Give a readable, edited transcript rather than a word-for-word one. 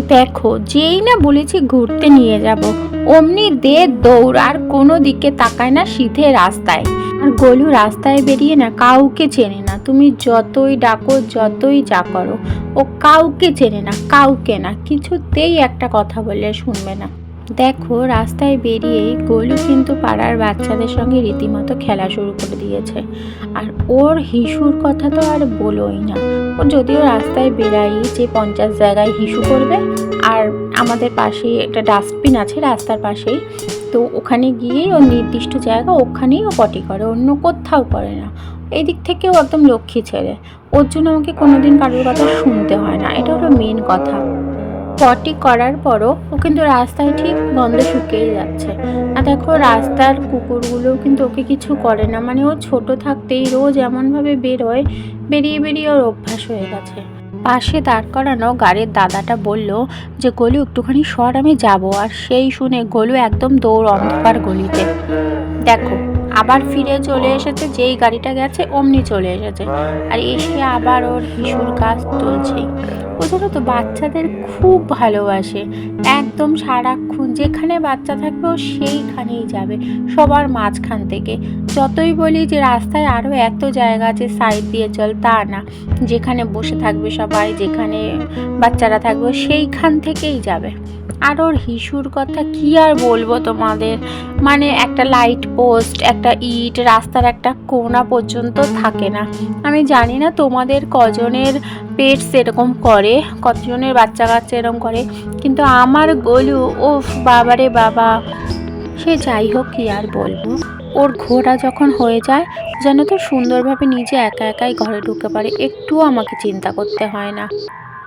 দেখো, যেই না বলেছি ঘুরতে নিয়ে যাব, অমনি দে দৌড়, আর কোনো দিকে তাকায় না, সিধে রাস্তায়। আর গোলু রাস্তায় বেরিয়ে না কাউকে চেনে না, তুমি যতই ডাকো যতই যা করো, ও কাউকে চেনে না, কাউকে না, কিছুতেই একটা কথা বললে শুনবে না। দেখো, রাস্তায় বেরিয়েই গোলু কিন্তু পাড়ার বাচ্চাদের সঙ্গে রীতিমতো খেলা শুরু করে দিয়েছে। আর ওর হিসুর কথা তো আর বলোই না। ও যদিও রাস্তায় বেরাই যে 50 জায়গায় হিসু করবে, আর আমাদের পাশেই একটা ডাস্টবিন আছে রাস্তার পাশেই, তো ওখানে গিয়েই ওর নির্দিষ্ট জায়গা, ওখানেই ও পটি করে, অন্য কোথাও করে না। এই দিক থেকেও একদম লক্ষ্মী ছেলে, ওর জন্য আমাকে কোনোদিন কারোর কথা শুনতে হয় না, এটা হলো মেন কথা। পটি করার পরও ও কিন্তু রাস্তায় ঠিক গন্ধ শুকিয়ে যাচ্ছে। আর দেখো, রাস্তার কুকুরগুলোও কিন্তু ওকে কিছু করে না, মানে ও ছোট থাকতেই রোজ এমনভাবে বেরোয়, বেরিয়ে বেরিয়ে ওর অভ্যাস হয়ে গেছে। পাশে দাঁড় করানো গাড়ির দাদাটা বলল যে গলু একটুখানি সর, আমি যাব। আর সেই শুনে গলু একদম দৌড় অন্ধকার গলিতে। দেখো, আবার ফিরে চলে এসেছে, যেই গাড়িটা গেছে অমনি চলে এসেছে, আর এসে আবার ওর হিসুর কাজ চলছেই। ও জানো তো, বাচ্চাদের খুব ভালোবাসে, একদম সারাক্ষণ যেখানে বাচ্চা থাকবে ও সেইখানেই যাবে, সবার মাঝখান থেকে। যতই বলি যে রাস্তায় আরও এত জায়গা আছে, সাইড দিয়ে চল, তা না, যেখানে বসে থাকবে সবাই, যেখানে বাচ্চারা থাকবে সেইখান থেকেই যাবে। আর ওর হিসুর কথা কি আর বলবো তোমাদের, মানে একটা লাইট পোস্ট, একটা ইট, রাস্তার একটা কোণা পর্যন্ত থাকে না। আমি জানি না তোমাদের কজনের পেটস এরকম করে, কতজনের বাচ্চা কাচ্চা এরকম করে, কিন্তু আমার গলু, ও বাবারে বাবা। সে যাই হোক, কি আর বলবো, ওর ঘোড়া যখন হয়ে যায় যেন তো সুন্দরভাবে নিজে একা একাই ঘরে ঢুকে পারে, একটুও আমাকে চিন্তা করতে হয় না।